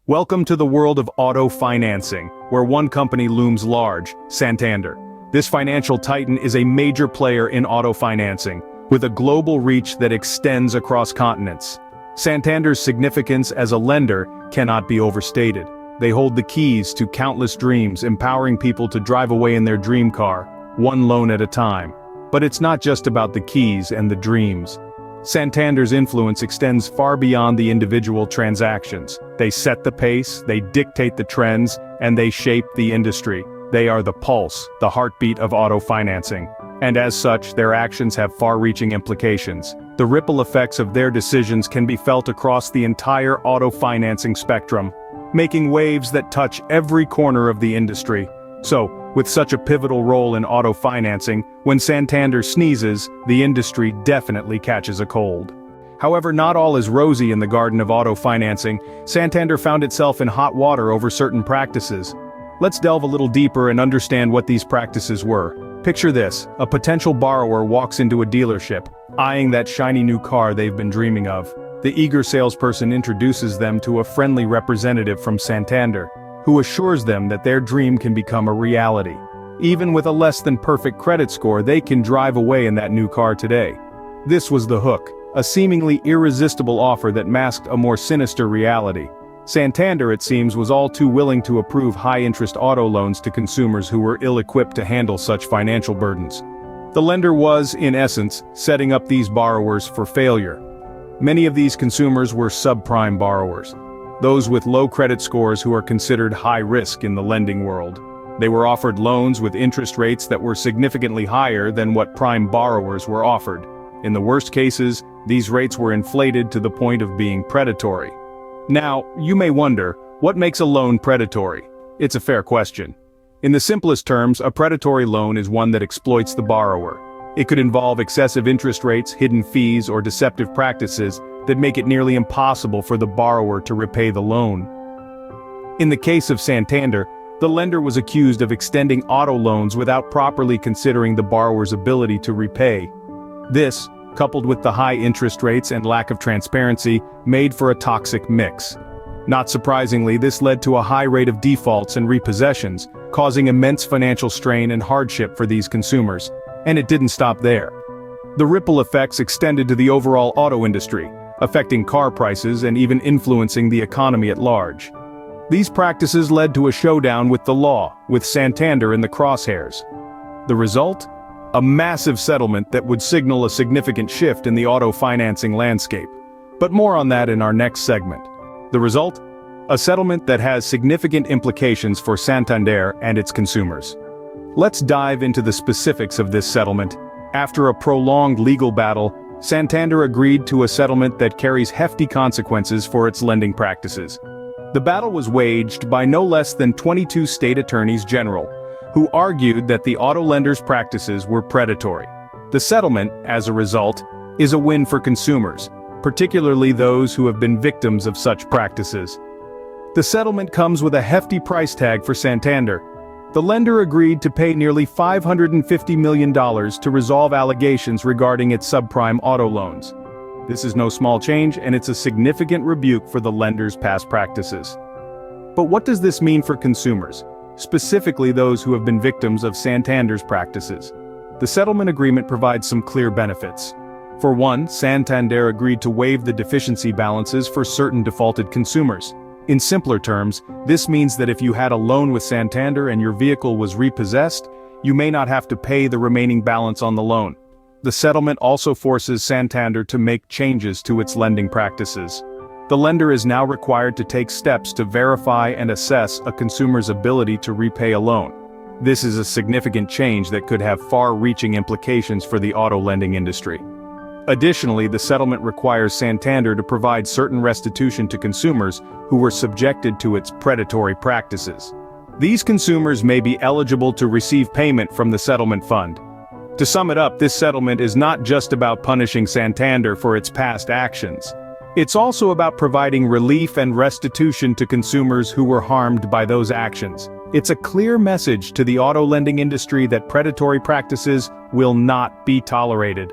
Welcome to the world of auto financing, where one company looms large, Santander. This financial titan is a major player in auto financing, with a global reach that extends across continents. Santander's significance as a lender cannot be overstated. They hold the keys to countless dreams, empowering people to drive away in their dream car, one loan at a time. But it's not just about the keys and the dreams. Santander's influence extends far beyond the individual transactions. They set the pace, they dictate the trends, and they shape the industry. They are the pulse, the heartbeat of auto financing. And as such, their actions have far-reaching implications. The ripple effects of their decisions can be felt across the entire auto financing spectrum, making waves that touch every corner of the industry. So, with such a pivotal role in auto financing, when Santander sneezes, the industry definitely catches a cold. However, not all is rosy in the garden of auto financing. Santander found itself in hot water over certain practices. Let's delve a little deeper and understand what these practices were. Picture this: a potential borrower walks into a dealership, eyeing that shiny new car they've been dreaming of. The eager salesperson introduces them to a friendly representative from Santander, who assures them that their dream can become a reality. Even with a less than perfect credit score, they can drive away in that new car today. This was the hook, a seemingly irresistible offer that masked a more sinister reality. Santander, it seems, was all too willing to approve high-interest auto loans to consumers who were ill-equipped to handle such financial burdens. The lender was, in essence, setting up these borrowers for failure. Many of these consumers were subprime borrowers, those with low credit scores who are considered high risk in the lending world. They were offered loans with interest rates that were significantly higher than what prime borrowers were offered. In the worst cases, these rates were inflated to the point of being predatory. Now, you may wonder, what makes a loan predatory? It's a fair question. In the simplest terms, a predatory loan is one that exploits the borrower. It could involve excessive interest rates, hidden fees, or deceptive practices that make it nearly impossible for the borrower to repay the loan. In the case of Santander, the lender was accused of extending auto loans without properly considering the borrower's ability to repay. This, coupled with the high interest rates and lack of transparency, made for a toxic mix. Not surprisingly, this led to a high rate of defaults and repossessions, causing immense financial strain and hardship for these consumers. And it didn't stop there. The ripple effects extended to the overall auto industry, affecting car prices and even influencing the economy at large. These practices led to a showdown with the law, with Santander in the crosshairs. The result? A massive settlement that would signal a significant shift in the auto financing landscape. But more on that in our next segment. The result? A settlement that has significant implications for Santander and its consumers. Let's dive into the specifics of this settlement. After a prolonged legal battle, Santander agreed to a settlement that carries hefty consequences for its lending practices. The battle was waged by no less than 22 state attorneys general, who argued that the auto lenders' practices were predatory. The settlement, as a result, is a win for consumers, particularly those who have been victims of such practices. The settlement comes with a hefty price tag for Santander. The lender agreed to pay nearly $550 million to resolve allegations regarding its subprime auto loans. This is no small change, and it's a significant rebuke for the lender's past practices. But what does this mean for consumers, specifically those who have been victims of Santander's practices? The settlement agreement provides some clear benefits. For one, Santander agreed to waive the deficiency balances for certain defaulted consumers. In simpler terms, this means that if you had a loan with Santander and your vehicle was repossessed, you may not have to pay the remaining balance on the loan. The settlement also forces Santander to make changes to its lending practices. The lender is now required to take steps to verify and assess a consumer's ability to repay a loan. This is a significant change that could have far-reaching implications for the auto lending industry. Additionally, the settlement requires Santander to provide certain restitution to consumers who were subjected to its predatory practices. These consumers may be eligible to receive payment from the settlement fund. To sum it up, this settlement is not just about punishing Santander for its past actions. It's also about providing relief and restitution to consumers who were harmed by those actions. It's a clear message to the auto lending industry that predatory practices will not be tolerated.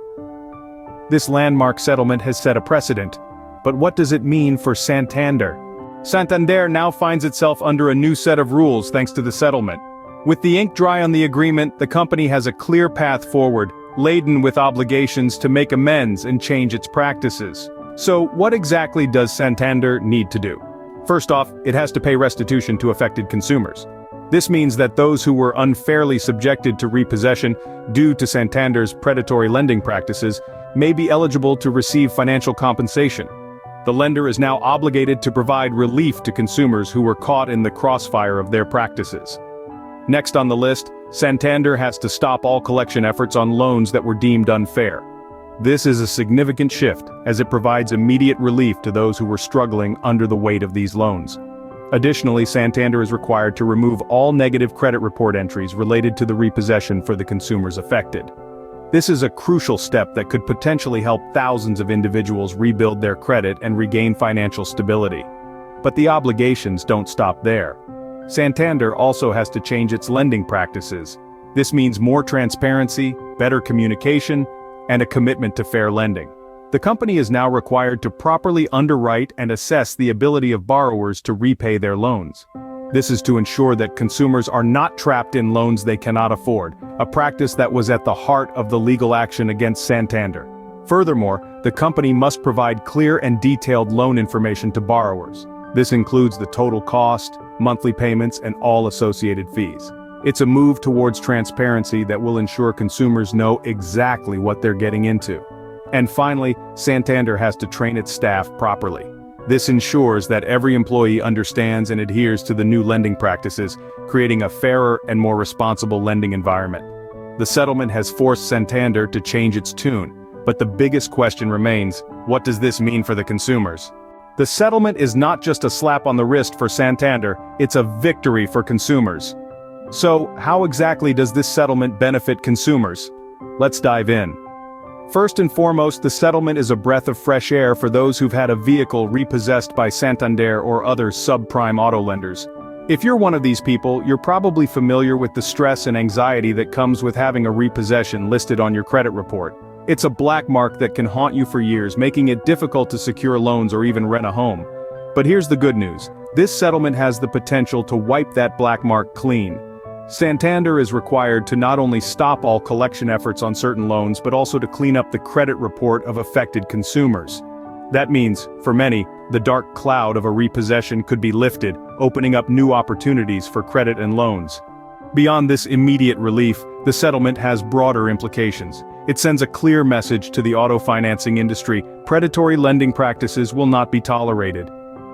This landmark settlement has set a precedent. But what does it mean for Santander? Santander now finds itself under a new set of rules thanks to the settlement. With the ink dry on the agreement, the company has a clear path forward, laden with obligations to make amends and change its practices. So, what exactly does Santander need to do? First off, it has to pay restitution to affected consumers. This means that those who were unfairly subjected to repossession due to Santander's predatory lending practices may be eligible to receive financial compensation. The lender is now obligated to provide relief to consumers who were caught in the crossfire of their practices. Next on the list, Santander has to stop all collection efforts on loans that were deemed unfair. This is a significant shift, as it provides immediate relief to those who were struggling under the weight of these loans. Additionally, Santander is required to remove all negative credit report entries related to the repossession for the consumers affected. This is a crucial step that could potentially help thousands of individuals rebuild their credit and regain financial stability. But the obligations don't stop there. Santander also has to change its lending practices. This means more transparency, better communication, and a commitment to fair lending. The company is now required to properly underwrite and assess the ability of borrowers to repay their loans. This is to ensure that consumers are not trapped in loans they cannot afford, a practice that was at the heart of the legal action against Santander. Furthermore, the company must provide clear and detailed loan information to borrowers. This includes the total cost, monthly payments, and all associated fees. It's a move towards transparency that will ensure consumers know exactly what they're getting into. And finally, Santander has to train its staff properly. This ensures that every employee understands and adheres to the new lending practices, creating a fairer and more responsible lending environment. The settlement has forced Santander to change its tune, but the biggest question remains: what does this mean for the consumers? The settlement is not just a slap on the wrist for Santander, it's a victory for consumers. So, how exactly does this settlement benefit consumers? Let's dive in. First and foremost, the settlement is a breath of fresh air for those who've had a vehicle repossessed by Santander or other subprime auto lenders. If you're one of these people, you're probably familiar with the stress and anxiety that comes with having a repossession listed on your credit report. It's a black mark that can haunt you for years, making it difficult to secure loans or even rent a home. But here's the good news. This settlement has the potential to wipe that black mark clean. Santander is required to not only stop all collection efforts on certain loans but also to clean up the credit report of affected consumers. That means, for many, the dark cloud of a repossession could be lifted, opening up new opportunities for credit and loans. Beyond this immediate relief, the settlement has broader implications. It sends a clear message to the auto financing industry: predatory lending practices will not be tolerated.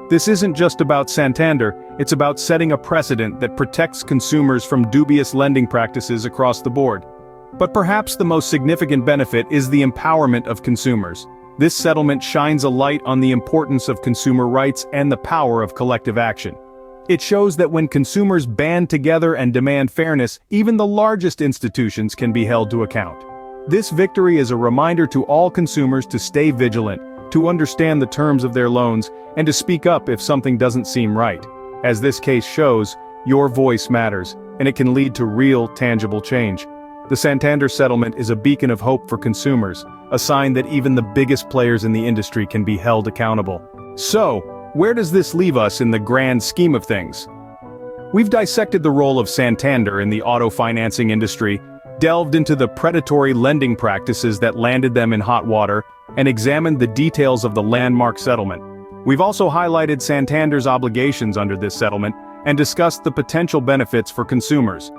This isn't just about Santander, it's about setting a precedent that protects consumers from dubious lending practices across the board. But perhaps the most significant benefit is the empowerment of consumers. This settlement shines a light on the importance of consumer rights and the power of collective action. It shows that when consumers band together and demand fairness, even the largest institutions can be held to account. This victory is a reminder to all consumers to stay vigilant, to understand the terms of their loans, and to speak up if something doesn't seem right. As this case shows, your voice matters, and it can lead to real, tangible change. The Santander settlement is a beacon of hope for consumers, a sign that even the biggest players in the industry can be held accountable. So, where does this leave us in the grand scheme of things? We've dissected the role of Santander in the auto financing industry, delved into the predatory lending practices that landed them in hot water, and examined the details of the landmark settlement. We've also highlighted Santander's obligations under this settlement and discussed the potential benefits for consumers.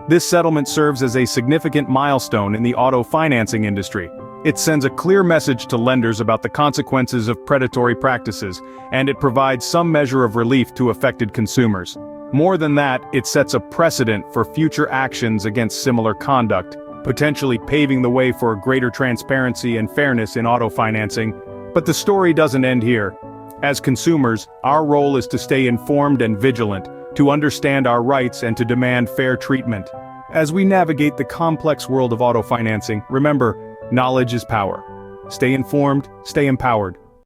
This settlement serves as a significant milestone in the auto financing industry. It sends a clear message to lenders about the consequences of predatory practices, and it provides some measure of relief to affected consumers. More than that, it sets a precedent for future actions against similar conduct, potentially paving the way for greater transparency and fairness in auto financing. But the story doesn't end here. As consumers, our role is to stay informed and vigilant, to understand our rights and to demand fair treatment. As we navigate the complex world of auto financing, remember, knowledge is power. Stay informed, stay empowered.